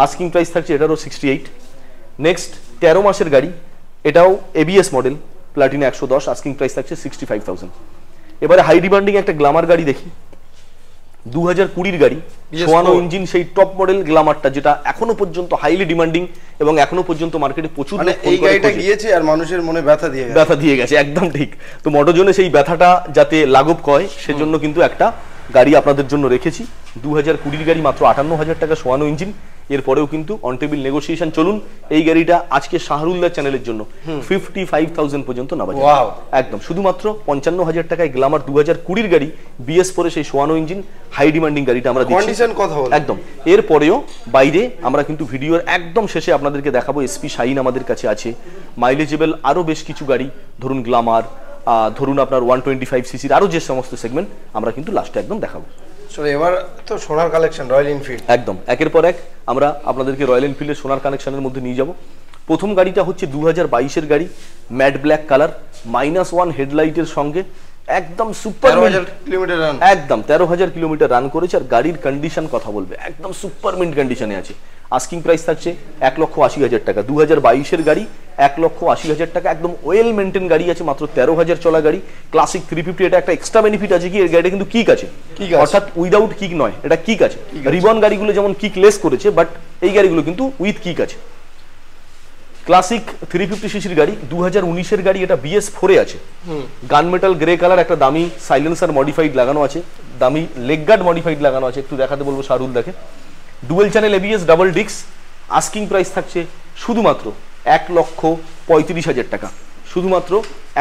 আস্কিং প্রাইস থাকছে এটারও 68। নেক্সট 13 মাসের গাড়ি, এটাও ABS model Platina 110, asking price থাকছে 65,000। এবারে হাই ডিমান্ডিং একটা গ্ল্যামার গাড়ি দেখি, 2020 গাড়ি, সোয়ানো ইঞ্জিন, সেই টপ মডেল গ্ল্যামারটা যেটা এখনো পর্যন্ত হাইলি ডিমান্ডিং এবং এখনো পর্যন্ত মার্কেটে প্রচুর মানে এই গাড়িটা গিয়েছে আর মানুষের মনে ব্যথা দিয়ে গেছে। একদম ঠিক। তো মোটোজোনে সেই ব্যথাটা যাতে লাঘব হয় সেজন্য কিন্তু একটা গাড়ি আপনাদের জন্য রেখেছি। 2020 গাড়ি, মাত্র 58,000 টাকা, সোয়ানো ইঞ্জিন। এরপরেও কিন্তু অন টেবিল নেগোসিয়েশন চলুন। এই গাড়িটা আজকে শাহরুল্লাহ চ্যানেলের জন্য 55,000 পর্যন্ত না বাজে, একদম শুধুমাত্র 55,000 টাকায় গ্ল্যামার 2020 গাড়ি, বিএস পরে সেই সোয়ানো ইঞ্জিন হাই ডিমান্ডিং গাড়িটা আমরা দিচ্ছি। কন্ডিশন কথা বল একদম। এরপরেও বাইরে আমরা কিন্তু ভিডিওর একদম শেষে আপনাদেরকে দেখাবো এসপি শাইন আমাদের কাছে আছে, মাইলেজেবল আরো বেশ কিছু গাড়ি, ধরুন গ্ল্যামার, ধরুন আপনার 125 সিসির আরো যে সমস্ত সেগমেন্ট আমরা কিন্তু লাস্টে একদম দেখাবো। চলো এবার তো সোনার কালেকশন, রয়্যাল এনফিল্ড, একদম একের পর এক আমরা আপনাদেরকে রয়্যাল এনফিল্ডের সোনার কালেকশনের মধ্যে নিয়ে যাব। প্রথম গাড়িটা হচ্ছে 2022 এর গাড়ি, ম্যাট ব্ল্যাক কালার, -1 হেডলাইটের সঙ্গে, একদম সুপার 13,000 কিলোমিটার রান, একদম 13,000 কিলোমিটার রান করেছে। আর গাড়ির কন্ডিশন কথা বলবে, একদম সুপার মিন্ট কন্ডিশনে আছে। আস্কিং প্রাইস থাকছে 1,80,000 টাকা, 2022 এর গাড়ি, 1,80,000 টাকা, একদম ওয়েল মেনটেন গাড়ি আছে, মাত্র 13,000 চলা গাড়ি। ক্লাসিক 350, এটা একটা এক্সট্রা বেনিফিট আছে কি, এর গাড়িটা কিন্তু কিক আছে, অর্থাৎ উইদাউট কিক নয়, এটা কিক আছে। রিবন গাড়িগুলো যেমন কিক লেস করেছে, বাট এই গাড়িগুলো কিন্তু উইথ কিক আছে। ক্লাসিক 350 সিসির গাড়ি, 2019 এর গাড়ি, এটা BS4 এ আছে, গান মেটাল গ্রে কালার, একটা দামি সাইলেন্সার মডিফাইড লাগানো আছে, দামি লেগ গার্ড মডিফাইড লাগানো আছে, একটু দেখাতে বলবো শাহরুল দেখে। ডুয়েল চ্যানেল ABS ডাবল ডিক্স, আস্কিং প্রাইস থাকছে শুধুমাত্র 1,35,000 টাকা, শুধুমাত্র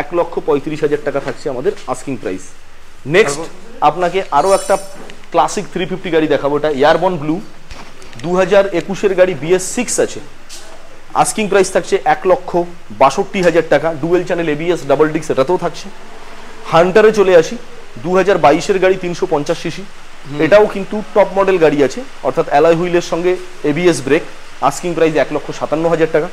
1,35,000 টাকা থাকছে আমাদের আস্কিং প্রাইস। নেক্সট আপনাকে আরো একটা ক্লাসিক 350 গাড়ি দেখাবো, এটা এয়ারবন ব্লু, 2021 এর গাড়ি, BS6 আছে, আস্কিং প্রাইস থাকছে 1,62,000 টাকা, ডুয়েল চ্যানেল ABS ডাবল ডিক্স এটাতেও থাকছে। হান্টারে চলে আসি, 2022 এর গাড়ি, 350 সিসি, এটাও কিন্তু টপ মডেল গাড়ি আছে, অর্থাৎ অ্যালয় হুইলের সঙ্গে ABS ব্রেক, আস্কিং প্রাইস 1,57,000 টাকা।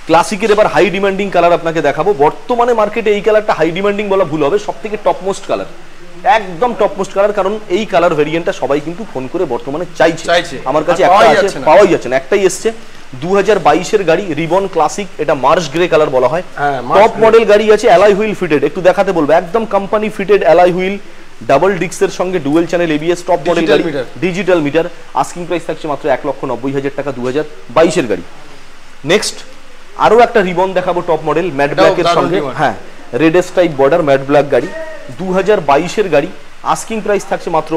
ক্লাসিকের এবার হাই ডিমান্ডিং কালার আপনাকে দেখাবো, বর্তমানে মার্কেটে এই কালারটা হাই ডিমান্ডিং বলা ভুল হবে, সবথেকে টপমোস্ট কালার, একদম টপমোস্ট কালার, কারণ এই কালার ভেরিয়েন্টটা সবাই কিন্তু ফোন করে বর্তমানে চাইছে। আমার কাছে একটা আছে, পাওয়াই যাচ্ছে না, একটাই এসছে, 2022 এর গাড়ি, রিবন ক্লাসিক, এটা মার্শ গ্রে কালার বলা হয়, টপ মডেল গাড়ি আছে, অ্যালয় হুইল ফিটেড, একটু দেখাতে বলবো, একদম company fitted alloy wheel, double ডিক্সের সঙ্গে dual channel ABS top model গাড়ি, ডিজিটাল মিটার, আস্কিং প্রাইস থাকছে মাত্র 1,90,000 টাকা, 2022 এর গাড়ি। নেক্সট আরো একটা রিবন দেখাবো, টপ মডেল ম্যাট ব্ল্যাক এর সঙ্গে, হ্যাঁ red stripe border matte black গাড়ি, 2022 এর গাড়ি, আস্কিং প্রাইস থাকছে মাত্র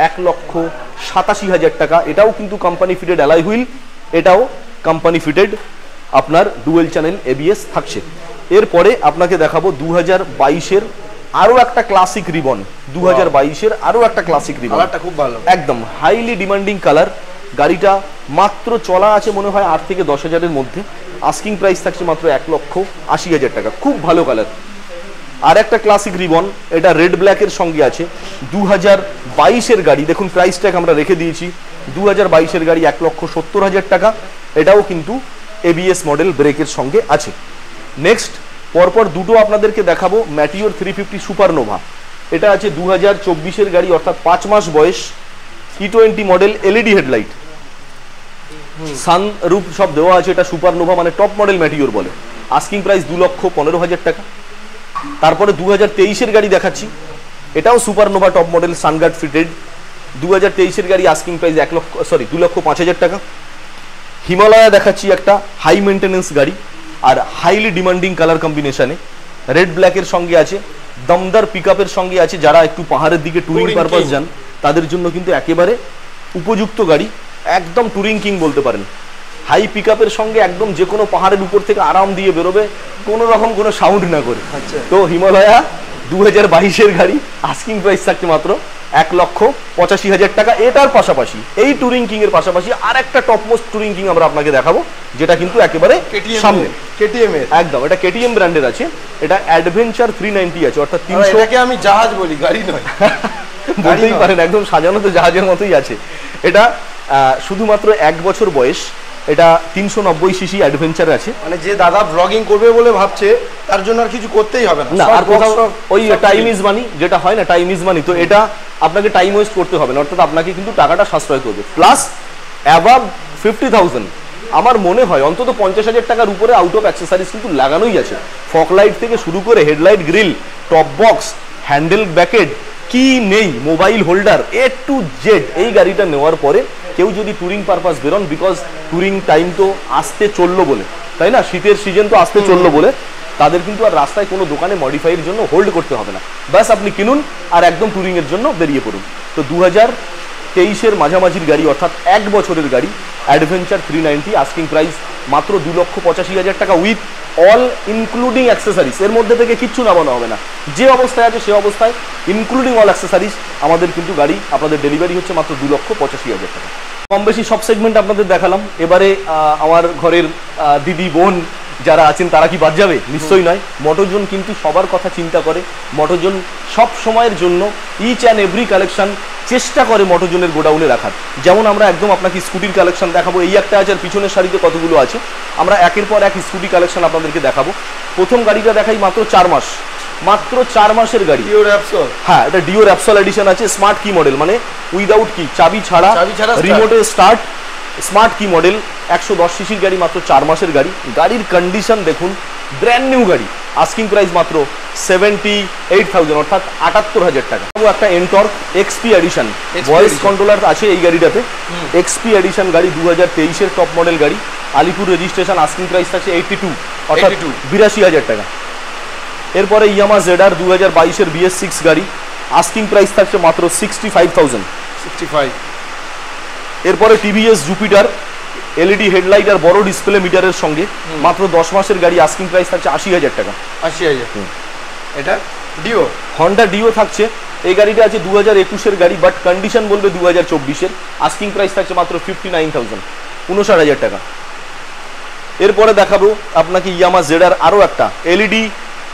1,87,000 টাকা, এটাও কিন্তু কোম্পানি ফিটেড অ্যালয় হুইল, এটাও কোম্পানি ফিটেড আপনার ডুয়েল চ্যানেল ABS থাকছে। এরপরে আপনাকে দেখাবো 2022 এর আরো একটা ক্লাসিক রিবন, 2022 এর আরো একটা ক্লাসিক রিবন, কালারটা খুব ভালো, একদম হাইলি ডিমান্ডিং কালার। গাড়িটা মাত্র চলা আছে মনে হয় 8 থেকে 10,000 এর মধ্যে, আস্কিং প্রাইস থাকছে মাত্র 1,80,000 টাকা, খুব ভালো কালার। আর একটা ক্লাসিক রিবন, এটা রেড ব্ল্যাক এর সঙ্গে আছে, 2022 এর গাড়ি, দেখুন প্রাইস ট্যাগ আমরা রেখে দিয়েছি, 2022 এর গাড়ি, 1,70,000 টাকা, এটাও কিন্তু ABS মডেল ব্রেকের সঙ্গে আছে। নেক্সট পরপর দুটো আপনাদেরকে দেখাবো, ম্যাটিওর 350 সুপারনোভা, এটা আছে 2024 এর গাড়ি, অর্থাৎ 5 মাস বয়স, E20 model, LED headlight, sunroof সব দেওয়া আছে, এটা সুপারনোভা মানে টপ মডেল ম্যাটিওর বলে, আস্কিং প্রাইস 2,15,000 টাকা। তারপরে 2023 এর গাড়ি দেখাচ্ছি, এটাও সুপারনোভা টপ মডেল, সানগার্ড ফিটেড, 2023 এর গাড়ি, আস্কিং প্রাইস 2,05,000 টাকা। হিমালয়া দেখাচ্ছি, একটা হাই মেনটেনেন্স গাড়ি আর হাইলি ডিমান্ডিং কালার কম্বিনেশনে, রেড ব্ল্যাকের সঙ্গে আছে, দমদার পিকআপের সঙ্গে আছে, যারা একটু পাহাড়ের দিকে টুরিং পারপাস যান তাদের জন্য কিন্তু একেবারে উপযুক্ত গাড়ি, একদম টুরিং কিং বলতে পারেন। হাই পিকআপের সঙ্গে একদম যে কোনো পাহাড়ের উপর থেকে আরাম দিয়ে বেরোবে, কোনো রকম কোনো সাউন্ড না করে। তো হিমালয়া 2022-এর গাড়ি, আস্কিং প্রাইস থাকছে মাত্র 1,85,000 টাকা। এটার পাশাপাশি এই টুরিং কিং এর পাশাপাশি আর একটা টপ মোস্ট টুরিং কিং আমরা আপনাকে দেখাবো, যেটা কিন্তু একেবারে সামনে, কেটিএম এর একদম। এটা কেটিএম ব্র্যান্ডের আছে, এটা অ্যাডভেঞ্চার 390 আছে, অর্থাৎ 300। এটাকে আমি জাহাজ বলি, গাড়ি নয়। বলতেই পারেন, একদম সাজানো তো জাহাজের মতোই আছে। এটা শুধুমাত্র 1 বছর বয়স, এটা 390 সিসি অ্যাডভেঞ্চার আছে। মানে যে দাদা ব্লগিং করবে বলে ভাবছে, তার জন্য আর কিছু করতেই হবে না, আর কোথাও ওই টাইম ইজ মানি, যেটা হয় না টাইম ইজ মানি, তো এটা আপনাকে টাইম ওয়েস্ট করতে হবে না, অর্থাৎ আপনাকে কিন্তু টাকাটা সাশ্রয় করবে। প্লাস অ্যাবাভ 50,000 আমার মনে হয় অন্তত 50,000 টাকার উপরে আউট অফ অ্যাক্সেসরিজ কিন্তু লাগানোই আছে। ফক লাইট থেকে শুরু করে headlight, grill, top box, handle bracket, কি নেই, mobile holder, A to Z. এই গাড়িটা নেওয়ার পরে কেউ যদি টুরিং পারপাস বেরোন, বিকজ টুরিং টাইম তো আসতে চললো বলে, তাই না, শীতের সিজন তো আসতে চললো বলে, তাদের কিন্তু আর রাস্তায় কোনো দোকানে মডিফাইয়ের জন্য হোল্ড করতে হবে না। ব্যাস আপনি কিনুন আর একদম টুরিংয়ের জন্য বেরিয়ে পড়ুন। তো 2023-এর মাঝামাঝির গাড়ি, অর্থাৎ 1 বছরের গাড়ি, অ্যাডভেঞ্চার 390, আস্কিং প্রাইস মাত্র 2,85,000 টাকা উইথ অল ইনক্লুডিং অ্যাক্সেসরিজ। এর মধ্যে থেকে কিচ্ছু নামানো হবে না, যে অবস্থায় আছে সে অবস্থায় ইনক্লুডিং অল অ্যাক্সেসরিজ আমাদের কিন্তু গাড়ি আপনাদের ডেলিভারি হচ্ছে মাত্র 2,85,000 টাকা। কম বেশি সব সেগমেন্ট আপনাদের দেখালাম। এবারে আমার ঘরের দিদি বোন যারা আছেন তারা কি বাদ যাবে? নিশ্চয়ই নয়। মোটরজোন কিন্তু সবার কথা চিন্তা করে, মোটরজোন সব সময়ের জন্য ইচ অ্যান্ড এভরি কালেকশন চেষ্টা করে মোটরজোনের গোডাউনে রাখার। যেমন আমরা একদম আপনাকে স্কুটির কালেকশন দেখাবো, এই একটা আছে, আর পিছনের সারিতে কতগুলো আছে, আমরা একের পর এক স্কুটি কালেকশন আপনাদেরকে দেখাবো। প্রথম গাড়িটা দেখাই, মাত্র 4 মাস, মাত্র 4 মাসের গাড়ি, ডিও র্যাপসল। হ্যাঁ, এটা ডিও র্যাপসল এডিশন আছে, স্মার্ট কি মডেল, মানে উইদাউট কি, চাবি ছাড়া রিমোটে স্টার্ট, স্মার্ট কি মডেল, 110 সিসির গাড়ি, মাত্র 4 মাসের গাড়ি। গাড়ির কন্ডিশন দেখুন, ব্র্যান্ড নিউ গাড়ি। আস্কিং প্রাইস মাত্র 78,000, অর্থাৎ 78,000 টাকা। একটা Ntorq XP edition, voice controller আছে এই গাড়িটাতে। এক্সপি এডিশন গাড়ি, 2023-এর টপ মডেল গাড়ি, আলিপুর রেজিস্ট্রেশন। আস্কিং প্রাইস থাকছে 82, অর্থাৎ 82,000 টাকা। এরপরে ইয়ামা জেডার 2022-এর BS6 গাড়ি, আস্কিং প্রাইস থাকছে মাত্র 65,000। এরপরে টিভিএস জুপিটার, এলইডি হেডলাইট আর বড় ডিসপ্লে মিটারের সঙ্গে, মাত্র 10 মাসের গাড়ি, আস্কিং প্রাইস থাকছে 80,000 টাকা। 80,000। এটা ডিও, হন্ডা ডিও থাকছে। এই গাড়িটা আছে 2021-এর গাড়ি, বাট কন্ডিশন বলবে 2024-এর। আস্কিং প্রাইস থাকছে মাত্র 59,000, 59,000 টাকা। এরপরে দেখাবো আপনাকে ইয়ামা জেডার আরও একটা এলইডি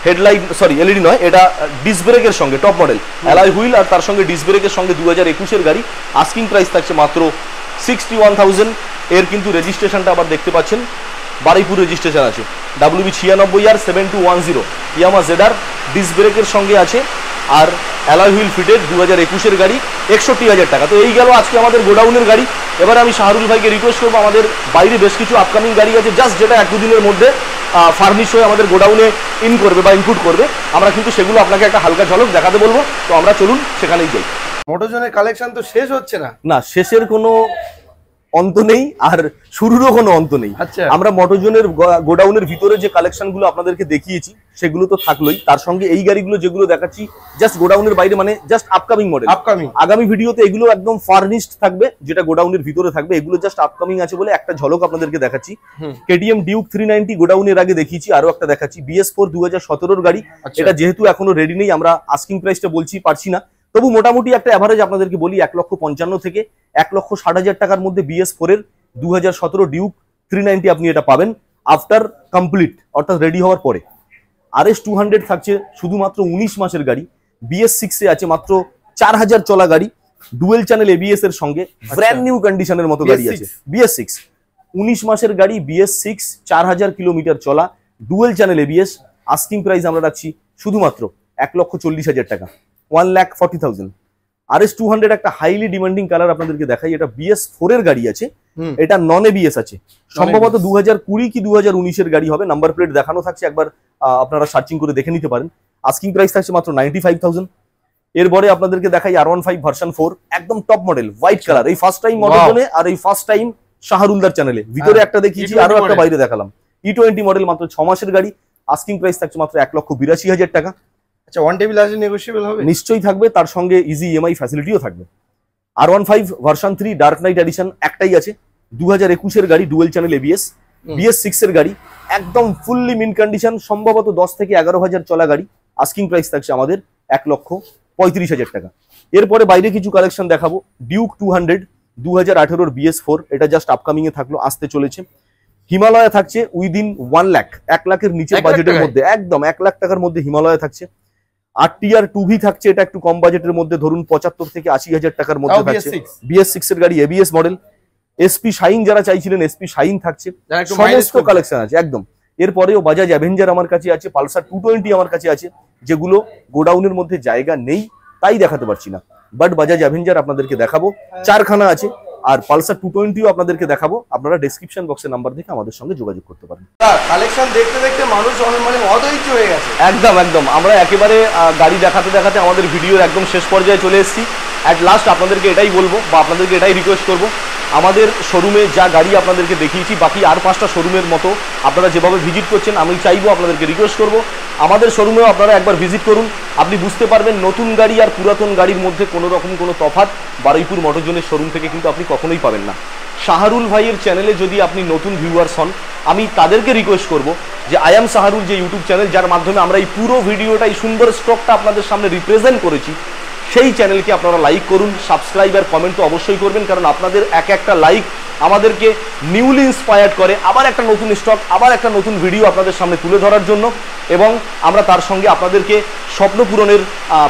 হেডলাইট, সরি এলইডি নয়, এটা ডিস্ক ব্রেকের সঙ্গে টপ মডেল, অ্যালয় হুইল আর তার সঙ্গে ডিস্ক ব্রেকের সঙ্গে, 2021-এর গাড়ি, আস্কিং প্রাইস থাকছে মাত্র 61,000। এর কিন্তু রেজিস্ট্রেশনটা আবার দেখতে পাচ্ছেন, বারুইপুর রেজিস্ট্রেশন আছে, WB96R 7210। ইয়ামা জেডার ডিস্ক ব্রেকের সঙ্গে আছে আর অ্যালয় হুইল ফিটেড, 2021-এর গাড়ি, 61,000 টাকা। তো এই গেল আজকে আমাদের গোডাউনের গাড়ি। এবার আমি শাহরুল ভাইকে রিকোয়েস্ট করবো, আমাদের বাইরে বেশ কিছু আপকামিং গাড়ি আছে, জাস্ট যেটা 1-2 দিনের মধ্যে ফার্নিশ হয়ে আমাদের গোডাউনে ইন করবে বা ইনপুট করবে, আমরা কিন্তু সেগুলো আপনাকে একটা হালকা ঝলক দেখাতে বলবো। তো আমরা চলুন সেখানেই যাই। মোটরজোনের কালেকশন তো শেষ হচ্ছে না, না, শেষের কোনো অন্ত নেই আর শুরুরও কোনো অন্ত নেই। আচ্ছা, আমরা মোটরজোনের গোডাউনের ভিতরে যে কালেকশনগুলো আপনাদেরকে দেখিয়েছি সেগুলো তো থাকলোই, তার সঙ্গে এই গাড়িগুলো যেগুলো দেখাচ্ছি জাস্ট গোডাউনের বাইরে, মানে জাস্ট আপকামিং মডেল। আগামী ভিডিওতে এগুলো একদম ফার্নিশড থাকবে, যেটা গোডাউনের ভিতরে থাকবে। এগুলো জাস্ট আপকামিং আছে বলে একটা ঝলক আপনাদেরকে দেখাচ্ছি। কেটিএম ডিউক 390 গোডাউনের আগে দেখিয়েছি, আরো একটা দেখাচ্ছি BS4 2017-এর গাড়ি। এটা যেহেতু এখনো রেডি নেই, আমরা আস্কিং প্রাইসটা বলছি পারছি না, তবু মোটামুটি একটা অ্যাভারেজ আপনাদেরকে বলি, 1,55,000 থেকে 1,60,000 টাকার মধ্যে BS4-এর 2017 ডিউক 390 আপনি এটা পাবেন আফটার কমপ্লিট, অর্থাৎ রেডি হওয়ার পরে। RS 200 থাকছে শুধুমাত্র 19 মাসের গাড়ি, BS6-এ আছে মাত্র 4,000 চলা গাড়ি, ডুয়েল চ্যানেল ABS এর সঙ্গে, ব্র্যান্ড নিউ কন্ডিশনের মতো গাড়ি আছে। BS6 19 মাসের গাড়ি, BS6 4,000 কিলোমিটার চলা, dual channel ABS। Asking price আমরা রাখছি শুধুমাত্র 1,40,000 টাকা, 1,40,000। RS 200 একটা হাইলি ডিমান্ডিং কালার আপনাদেরকে দেখাই, এটা BS4-এর গাড়ি আছে, এটা নন ABS আছে, সম্ভবত 2020 কি 2019-এর গাড়ি হবে। নাম্বার প্লেট দেখানো থাকছে, একবার আপনারা সার্চিং করে দেখে নিতে পারেন। আস্কিং প্রাইস থাকছে মাত্র 95,000। এরপরে আপনাদেরকে দেখাই R15 ভার্সন 4, একদম টপ মডেল, হোয়াইট কালার। এই ফার্স্ট টাইম মডেলে আর এই ফার্স্ট টাইম শাহরুলদার চ্যানেলে, ভিতরে একটা দেখিয়েছি, আরো একটা বাইরে দেখালাম। E20 মডেল, মাত্র 6 মাসের গাড়ি, আস্কিং প্রাইস থাকছে মাত্র 1,82,000 টাকা। আচ্ছা, ওয়ান টেবিল আছে, নেগোশিয়েবল হবে? নিশ্চয়ই থাকবে, তার সঙ্গে ইজি EMI ফ্যাসিলিটিও থাকবে। R15 version 3 dark night addition একটাই আছে, 2021-এর গাড়ি, ডুয়েল চ্যানেল এবিএস, BS6 এর গাড়ি, একদম ফুললি মিন কন্ডিশন, সম্ভবত 10 থেকে 11,000 চলা গাড়ি। আস্কিং প্রাইস থাকছে আমাদের 1,35,000 টাকা। এরপরে বাইরে কিছু কালেকশন দেখাবো। ডিউক 200 2018-র BS4, এটা জাস্ট আপকামিং এ থাকলো, আসতে চলেছে। হিমালয়া থাকছে উইদিন 1 লাখ, 1 লাখের নিচের বাজেটের মধ্যে, একদম 1 লাখ টাকার মধ্যে হিমালয়া থাকছে। RTR 2V থাকছে, এটা একটু কম বাজেটের মধ্যে, ধরুন 75 থেকে 80,000 টাকার মধ্যে থাকছে। BS6 এর গাড়ি, ABS মডেল। SP শাইন যারা চাইছিলেন, SP শাইন থাকছে, সমস্ত কালেকশন আছে একদম। এরপরেও বাজাজ অ্যাভেঞ্জার আমার কাছে আছে, পালসার 220 আমার কাছে আছে, যেগুলো গোডাউনের মধ্যে জায়গা নেই তাই দেখাতে পারছি না, বাট বাজাজ অ্যাভেঞ্জার আপনাদেরকে দেখাবো, 4খানা আছে। আর পালসার 220ও আপনাদেরকে দেখাবো। আপনারা ডেসক্রিপশন বক্সে নাম্বার দেখে আমাদের সঙ্গে যোগাযোগ করতে পারেন। কালেকশন দেখতে দেখতে মানুষ মানে অধৈর্য হয়ে গেছে। একদম একদম, আমরা একেবারে গাড়ি দেখাতে দেখাতে আমাদের ভিডিওর একদম শেষ পর্যায়ে চলে এসেছি। অ্যাট লাস্ট আপনাদেরকে এটাই বলবো বা আপনাদেরকে এটাই রিকোয়েস্ট করবো, আমাদের শোরুমে যা গাড়ি আপনাদেরকে দেখিয়েছি, বাকি আর 5টা শোরুমের মতো আপনারা যেভাবে ভিজিট করছেন, আমি চাইবো আপনাদেরকে রিকোয়েস্ট করবো আমাদের শোরুমেও আপনারা একবার ভিজিট করুন। আপনি বুঝতে পারবেন নতুন গাড়ি আর পুরাতন গাড়ির মধ্যে কোনো রকম কোনো তফাৎ বারুইপুর মোটরজোনের শোরুম থেকে কিন্তু আপনি কখনোই পাবেন না। শাহরুল ভাইয়ের চ্যানেলে যদি আপনি নতুন ভিউয়ার্স হন, আমি তাদেরকে রিকোয়েস্ট করব যে আই এম শাহরুল যে ইউটিউব চ্যানেল, যার মাধ্যমে আমরা এই পুরো ভিডিওটা, এই সুন্দর স্টকটা আপনাদের সামনে রিপ্রেজেন্ট করেছি, সেই চ্যানেলকে আপনারা লাইক করুন, সাবস্ক্রাইব আর কমেন্ট তো অবশ্যই করবেন, কারণ আপনাদের একটা লাইক আমাদেরকে নিউলি ইন্সপায়ার্ড করে আবার একটা নতুন স্টক, আবার একটা নতুন ভিডিও আপনাদের সামনে তুলে ধরার জন্য। এবং আমরা তার সঙ্গে আপনাদেরকে স্বপ্ন পূরণের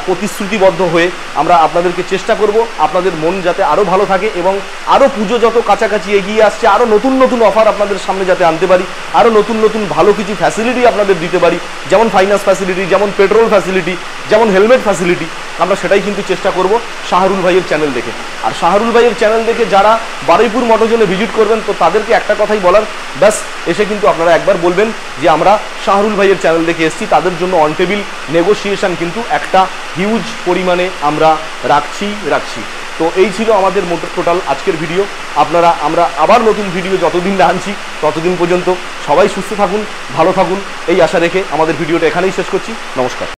প্রতিশ্রুতিবদ্ধ হয়ে আমরা আপনাদেরকে চেষ্টা করব আপনাদের মন যাতে আরও ভালো থাকে এবং আরও পুজো যত কাছাকাছি এগিয়ে আসছে, আরও নতুন নতুন অফার আপনাদের সামনে যাতে আনতে পারি, আরও নতুন নতুন ভালো কিছু ফ্যাসিলিটি আপনাদের দিতে পারি, যেমন ফাইন্যান্স ফ্যাসিলিটি, যেমন পেট্রোল ফ্যাসিলিটি, যেমন হেলমেট ফ্যাসিলিটি, আমরা সেটাই কিন্তু চেষ্টা করব শাহরুল ভাইয়ের চ্যানেল দেখে। আর শাহরুল ভাইয়ের চ্যানেল দেখে যারা বারুইপুর মোটরজোনে ভিজিট করবেন, তো তাদেরকে একটা কথাই বলার, ব্যাস এসে কিন্তু আপনারা একবার বলবেন যে আমরা শাহরুল ভাইয়ের চ্যানেল দেখে এসেছি। তাদের জন্য অন টেবিল নেগোসিয়েশন কিন্তু একটা হিউজ পরিমাণে আমরা রাখছি। তো এই ছিল আমাদের টোটাল আজকের ভিডিও। আমরা আবার নতুন ভিডিও যতদিন না আনছি ততদিন পর্যন্ত সবাই সুস্থ থাকুন, ভালো থাকুন, এই আশা রেখে আমাদের ভিডিওটা এখানেই শেষ করছি। নমস্কার।